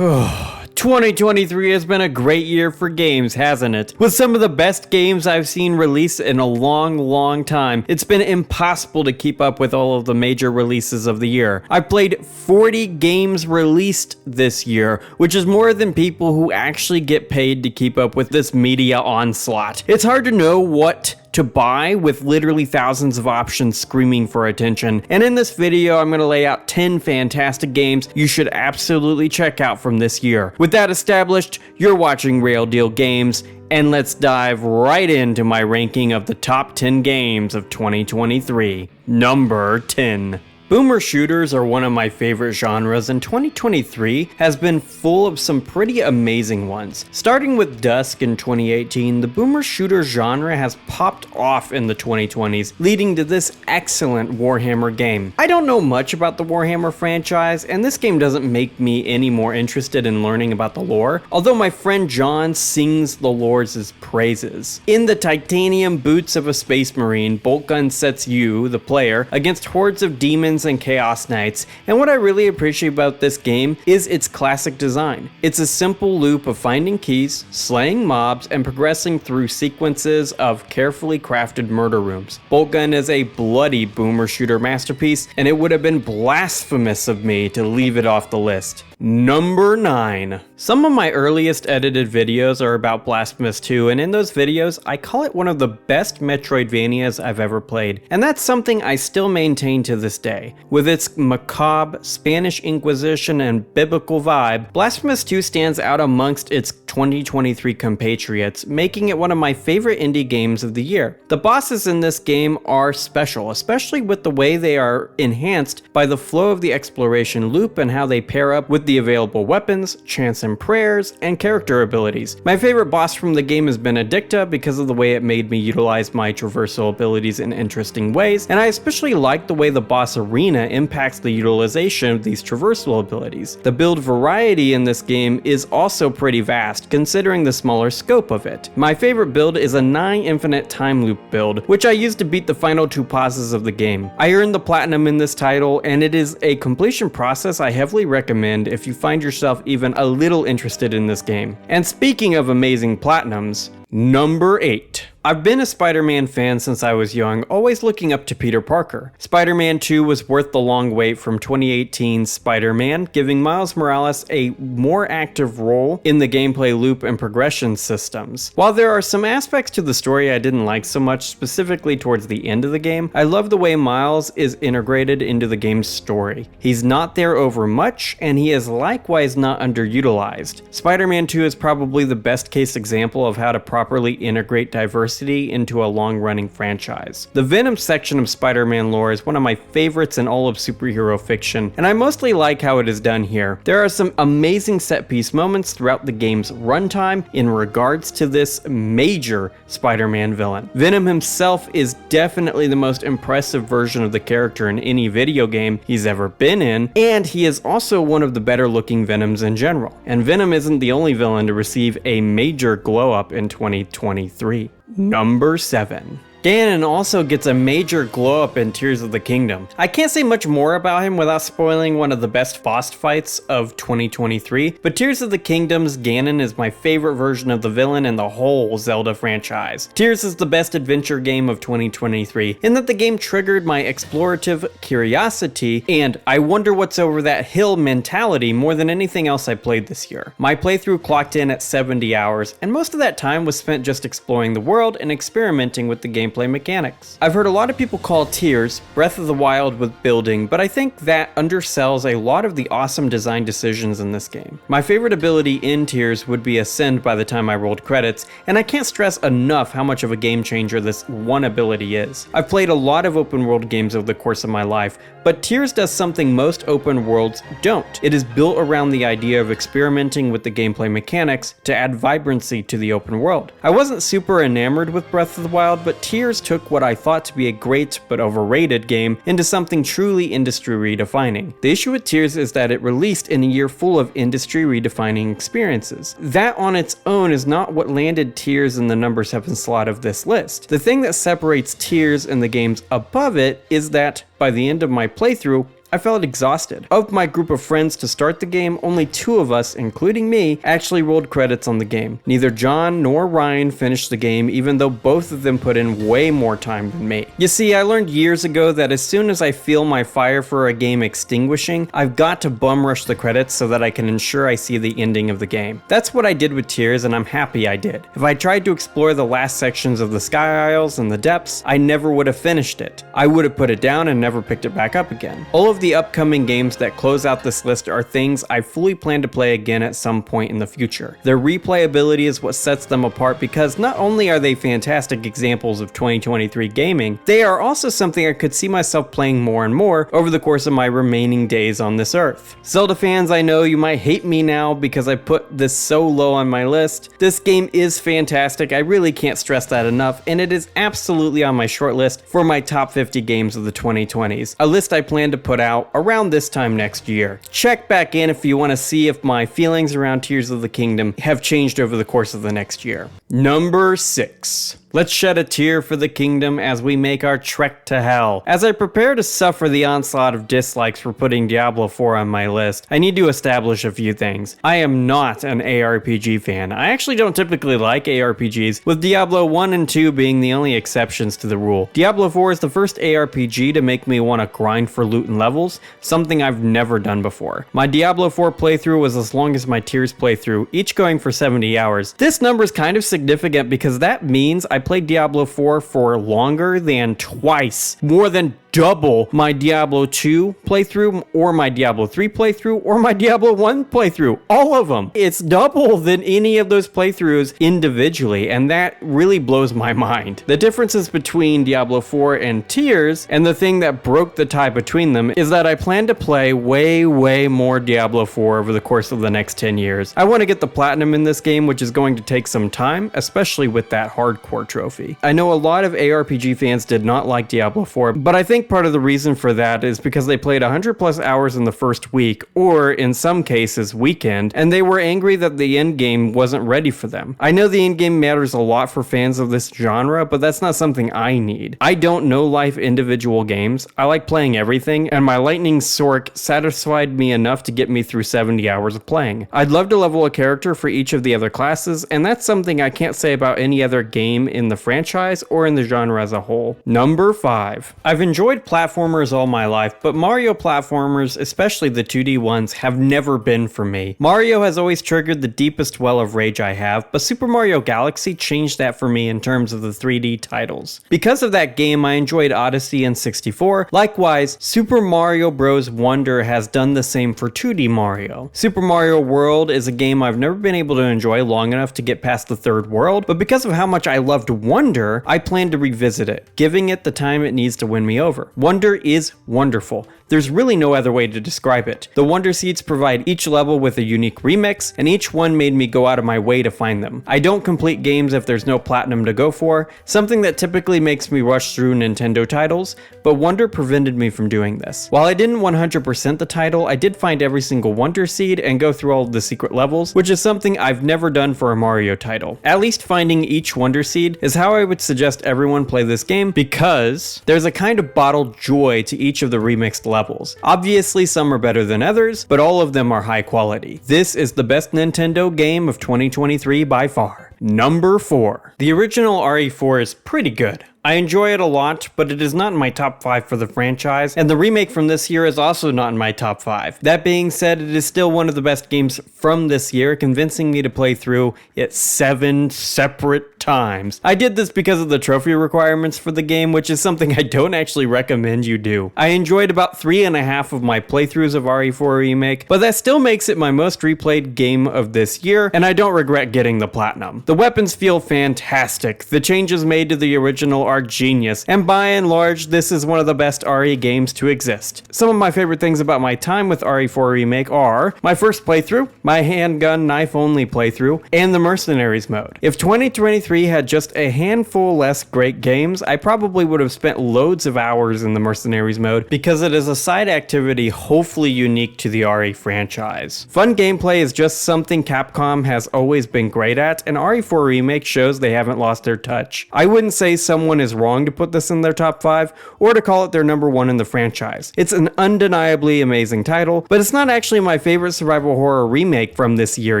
2023 has been a great year for games, hasn't it? With some of the best games I've seen released in a long time, it's been impossible to keep up with all of the major releases of the year. I've played 40 games released this year, which is more than people who actually get paid to keep up with this media onslaught. It's hard to know what to buy with literally thousands of options screaming for attention. And in this video, I'm going to lay out 10 fantastic games you should absolutely check out from this year. With that established, you're watching Real Deal Games, and let's dive right into my ranking of the top 10 games of 2023. Number 10. Boomer shooters are one of my favorite genres, and 2023 has been full of some pretty amazing ones. Starting with Dusk in 2018, the boomer shooter genre has popped off in the 2020s, leading to this excellent Warhammer game. I don't know much about the Warhammer franchise, and this game doesn't make me any more interested in learning about the lore, although my friend John sings the lore's praises. In the titanium boots of a space marine, Bolt Gun sets you, the player, against hordes of demons and Chaos Knights, and what I really appreciate about this game is its classic design. It's a simple loop of finding keys, slaying mobs, and progressing through sequences of carefully crafted murder rooms. Bolt Gun is a bloody boomer shooter masterpiece, and it would have been blasphemous of me to leave it off the list. Number 9. Some of my earliest edited videos are about Blasphemous II, and in those videos, I call it one of the best Metroidvanias I've ever played, and that's something I still maintain to this day. With its macabre, Spanish Inquisition, and biblical vibe, Blasphemous II stands out amongst its 2023 compatriots, making it one of my favorite indie games of the year. The bosses in this game are special, especially with the way they are enhanced by the flow of the exploration loop and how they pair up with the available weapons, chants and prayers, and character abilities. My favorite boss from the game is Benedicta because of the way it made me utilize my traversal abilities in interesting ways, and I especially like the way the boss arena impacts the utilization of these traversal abilities. The build variety in this game is also pretty vast, considering the smaller scope of it. My favorite build is a 9 infinite time loop build, which I used to beat the final 2 bosses of the game. I earned the platinum in this title, and it is a completion process I heavily recommend if you find yourself even a little interested in this game. And speaking of amazing platinums, number 8. I've been a Spider-Man fan since I was young, always looking up to Peter Parker. Spider-Man 2 was worth the long wait from 2018's Spider-Man, giving Miles Morales a more active role in the gameplay loop and progression systems. While there are some aspects to the story I didn't like so much, specifically towards the end of the game, I love the way Miles is integrated into the game's story. He's not there over much, and he is likewise not underutilized. Spider-Man 2 is probably the best case example of how to properly integrate diversity into a long-running franchise. The Venom section of Spider-Man lore is one of my favorites in all of superhero fiction, and I mostly like how it is done here. There are some amazing set-piece moments throughout the game's runtime in regards to this major Spider-Man villain. Venom himself is definitely the most impressive version of the character in any video game he's ever been in, and he is also one of the better-looking Venoms in general. And Venom isn't the only villain to receive a major glow-up in 2023. Number 7. Ganon also gets a major glow up in Tears of the Kingdom. I can't say much more about him without spoiling one of the best boss fights of 2023, but Tears of the Kingdom's Ganon is my favorite version of the villain in the whole Zelda franchise. Tears is the best adventure game of 2023, in that the game triggered my explorative curiosity and I wonder what's over that hill mentality more than anything else I played this year. My playthrough clocked in at 70 hours, and most of that time was spent just exploring the world and experimenting with the gameplay mechanics. I've heard a lot of people call Tears Breath of the Wild with building, but I think that undersells a lot of the awesome design decisions in this game. My favorite ability in Tears would be Ascend by the time I rolled credits, and I can't stress enough how much of a game changer this one ability is. I've played a lot of open world games over the course of my life, but Tears does something most open worlds don't. It is built around the idea of experimenting with the gameplay mechanics to add vibrancy to the open world. I wasn't super enamored with Breath of the Wild, but Tears took what I thought to be a great but overrated game into something truly industry redefining. The issue with Tears is that it released in a year full of industry redefining experiences. That on its own is not what landed Tears in the number 7 slot of this list. The thing that separates Tears and the games above it is that by the end of my playthrough, I felt exhausted. Of my group of friends to start the game, only 2 of us, including me, actually rolled credits on the game. Neither John nor Ryan finished the game, even though both of them put in way more time than me. You see, I learned years ago that as soon as I feel my fire for a game extinguishing, I've got to bum rush the credits so that I can ensure I see the ending of the game. That's what I did with Tears, and I'm happy I did. If I tried to explore the last sections of the Sky Isles and the depths, I never would have finished it. I would have put it down and never picked it back up again. All of the upcoming games that close out this list are things I fully plan to play again at some point in the future. Their replayability is what sets them apart because not only are they fantastic examples of 2023 gaming, they are also something I could see myself playing more and more over the course of my remaining days on this earth. Zelda fans, I know you might hate me now because I put this so low on my list. This game is fantastic, I really can't stress that enough, and it is absolutely on my short list for my top 50 games of the 2020s, a list I plan to put out around this time next year. Check back in if you want to see if my feelings around Tears of the Kingdom have changed over the course of the next year. Number 6. Let's shed a tear for the kingdom as we make our trek to hell. As I prepare to suffer the onslaught of dislikes for putting Diablo IV on my list, I need to establish a few things. I am not an ARPG fan. I actually don't typically like ARPGs, with Diablo 1 and 2 being the only exceptions to the rule. Diablo 4 is the first ARPG to make me want to grind for loot and levels, something I've never done before. My Diablo 4 playthrough was as long as my Tears playthrough, each going for 70 hours. This number is kind of significant because that means I played Diablo 4 for longer than twice, more than double my Diablo 2 playthrough, or my Diablo 3 playthrough, or my Diablo 1 playthrough. All of them. It's double than any of those playthroughs individually, and that really blows my mind. The differences between Diablo 4 and Tears, and the thing that broke the tie between them, is that I plan to play way more Diablo 4 over the course of the next 10 years. I want to get the platinum in this game, which is going to take some time, especially with that hardcore trophy. I know a lot of ARPG fans did not like Diablo 4, but I think part of the reason for that is because they played 100 plus hours in the first week, or in some cases weekend, and they were angry that the end game wasn't ready for them. I know the end game matters a lot for fans of this genre, but that's not something I need. I don't know life individual games. I like playing everything, and my Lightning Sork satisfied me enough to get me through 70 hours of playing. I'd love to level a character for each of the other classes, and that's something I can't say about any other game in the franchise or in the genre as a whole. Number 5. I've enjoyed platformers all my life, but Mario platformers, especially the 2D ones, have never been for me. Mario has always triggered the deepest well of rage I have, but Super Mario Galaxy changed that for me in terms of the 3D titles. Because of that game, I enjoyed Odyssey and 64. Likewise, Super Mario Bros. Wonder has done the same for 2D Mario. Super Mario World is a game I've never been able to enjoy long enough to get past the third world, but because of how much I loved Wonder, I plan to revisit it, giving it the time it needs to win me over. Wonder is wonderful. There's really no other way to describe it. The Wonder Seeds provide each level with a unique remix, and each one made me go out of my way to find them. I don't complete games if there's no platinum to go for, something that typically makes me rush through Nintendo titles, but Wonder prevented me from doing this. While I didn't 100% the title, I did find every single Wonder Seed and go through all of the secret levels, which is something I've never done for a Mario title. At least finding each Wonder Seed is how I would suggest everyone play this game, because there's a kind of bottled joy to each of the remixed levels. Obviously, some are better than others, but all of them are high quality. This is the best Nintendo game of 2023 by far. Number 4. The original RE4 is pretty good. I enjoy it a lot, but it is not in my top 5 for the franchise, and the remake from this year is also not in my top 5. That being said, it is still one of the best games from this year, convincing me to play through it 7 separate times. I did this because of the trophy requirements for the game, which is something I don't actually recommend you do. I enjoyed about 3.5 of my playthroughs of RE4 Remake, but that still makes it my most replayed game of this year, and I don't regret getting the platinum. The weapons feel fantastic. The changes made to the original are genius, and by and large, this is one of the best RE games to exist. Some of my favorite things about my time with RE4 Remake are my first playthrough, my handgun knife only playthrough, and the Mercenaries mode. If 2023 2023 had just a handful less great games, I probably would have spent loads of hours in the Mercenaries mode because it is a side activity hopefully unique to the RE franchise. Fun gameplay is just something Capcom has always been great at, and RE4 Remake shows they haven't lost their touch. I wouldn't say someone is wrong to put this in their top 5 or to call it their number 1 in the franchise. It's an undeniably amazing title, but it's not actually my favorite survival horror remake from this year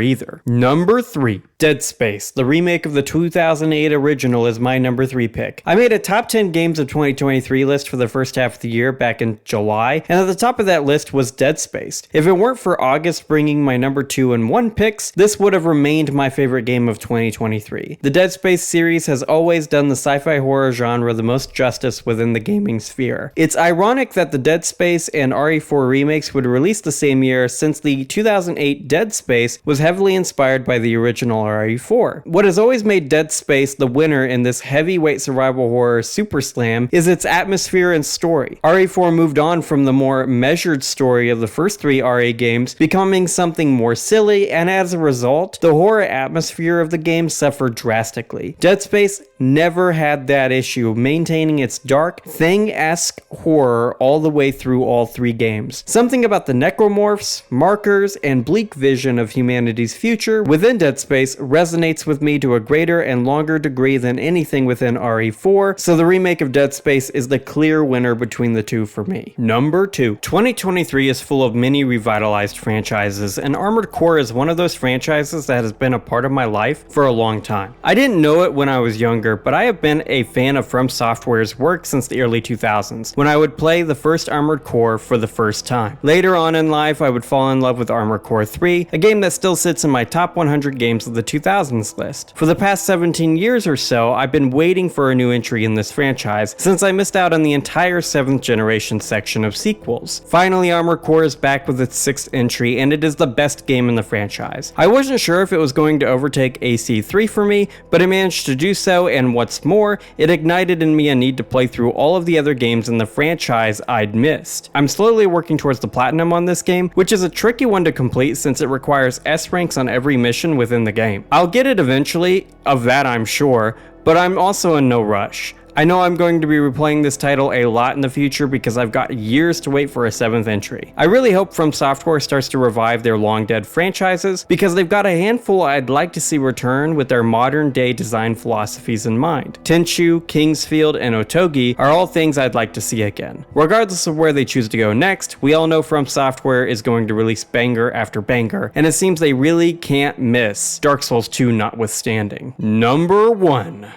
either. Number 3. Dead Space, the remake of the 2008 original, is my number 3 pick. I made a top 10 games of 2023 list for the first half of the year back in July, and at the top of that list was Dead Space. If it weren't for August bringing my number 2 and 1 picks, this would have remained my favorite game of 2023. The Dead Space series has always done the sci-fi horror genre the most justice within the gaming sphere. It's ironic that the Dead Space and RE4 remakes would release the same year, since the 2008 Dead Space was heavily inspired by the original RE4. What has always made Dead Space the winner in this heavyweight survival horror super slam is its atmosphere and story. RE4 moved on from the more measured story of the first 3 RE games, becoming something more silly, and as a result, the horror atmosphere of the game suffered drastically. Dead Space never had that issue, maintaining its dark, Thing-esque horror all the way through all 3 games. Something about the necromorphs, markers, and bleak vision of humanity's future within Dead Space resonates with me to a greater and longer degree than anything within RE4, so the remake of Dead Space is the clear winner between the two for me. Number 2. 2023 is full of many revitalized franchises, and Armored Core is one of those franchises that has been a part of my life for a long time. I didn't know it when I was younger, but I have been a fan of From Software's work since the early 2000s, when I would play the first Armored Core for the first time. Later on in life, I would fall in love with Armored Core 3, a game that still sits in my top 100 games of the 2000s list. For the past 17 years or so, I've been waiting for a new entry in this franchise, since I missed out on the entire 7th generation section of sequels. Finally, Armored Core is back with its 6th entry, and it is the best game in the franchise. I wasn't sure if it was going to overtake AC3 for me, but it managed to do so, and what's more, it ignited in me a need to play through all of the other games in the franchise I'd missed. I'm slowly working towards the platinum on this game, which is a tricky one to complete since it requires S ranks on every mission within the game. I'll get it eventually, of that I'm sure, but I'm also in no rush. I know I'm going to be replaying this title a lot in the future because I've got years to wait for a 7th entry. I really hope From Software starts to revive their long-dead franchises because they've got a handful I'd like to see return with their modern-day design philosophies in mind. Tenchu, Kingsfield, and Otogi are all things I'd like to see again. Regardless of where they choose to go next, we all know From Software is going to release banger after banger, and it seems they really can't miss, Dark Souls 2 notwithstanding. Number 1.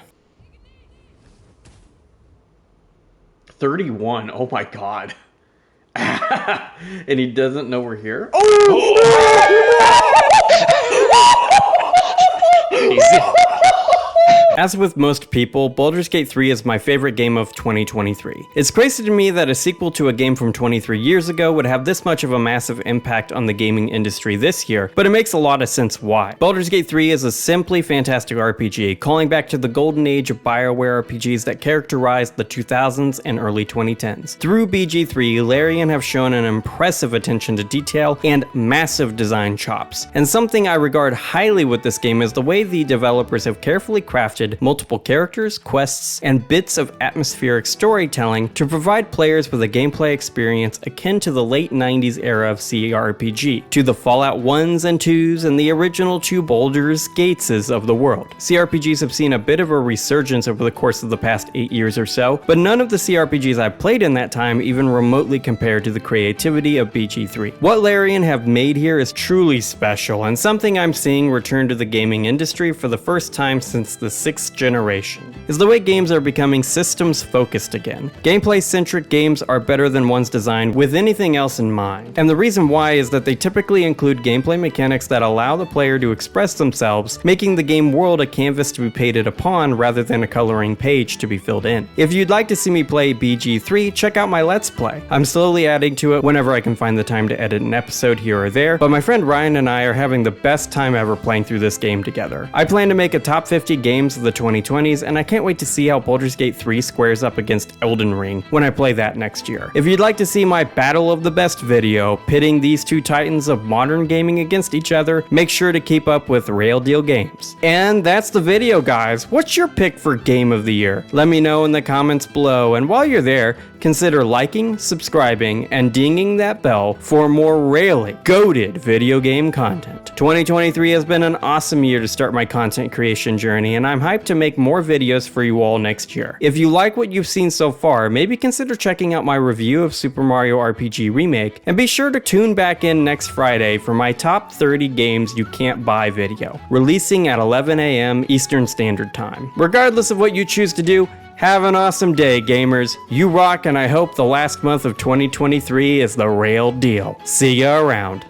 31. Oh my god. And he doesn't know we're here? Oh! Easy. As with most people, Boulders Gate 3 is my favorite game of 2023. It's crazy to me that a sequel to a game from 23 years ago would have this much of a massive impact on the gaming industry this year, but it makes a lot of sense why. Boulders Gate 3 is a simply fantastic RPG, calling back to the golden age of BioWare RPGs that characterized the 2000s and early 2010s. Through BG3, Larian have shown an impressive attention to detail and massive design chops. And something I regard highly with this game is the way the developers have carefully crafted multiple characters, quests, and bits of atmospheric storytelling to provide players with a gameplay experience akin to the late 90s era of CRPG, to the Fallout 1s and 2s and the original 2 Boulders Gateses of the world. CRPGs have seen a bit of a resurgence over the course of the past 8 years or so, but none of the CRPGs I've played in that time even remotely compared to the creativity of BG3. What Larian have made here is truly special, and something I'm seeing return to the gaming industry for the first time since the 6th generation, is the way games are becoming systems focused again. Gameplay-centric games are better than ones designed with anything else in mind, and the reason why is that they typically include gameplay mechanics that allow the player to express themselves, making the game world a canvas to be painted upon rather than a coloring page to be filled in. If you'd like to see me play BG3, check out my Let's Play. I'm slowly adding to it whenever I can find the time to edit an episode here or there, but my friend Ryan and I are having the best time ever playing through this game together. I plan to make a top 50 games of the 2020s, and I can't wait to see how Boulders Gate 3 squares up against Elden Ring when I play that next year. If you'd like to see my Battle of the Best video, pitting these two titans of modern gaming against each other, make sure to keep up with Rail Deal Games. And that's the video, guys. What's your pick for Game of the Year? Let me know in the comments below, and while you're there, consider liking, subscribing, and dinging that bell for more really goated video game content. 2023 has been an awesome year to start my content creation journey, and I'm hyped to make more videos for you all next year. If you like what you've seen so far, maybe consider checking out my review of Super Mario RPG Remake, and be sure to tune back in next Friday for my top 30 games you can't buy video, releasing at 11 a.m. Eastern Standard Time. Regardless of what you choose to do, have an awesome day, gamers. You rock, and I hope the last month of 2023 is the real deal. See ya around.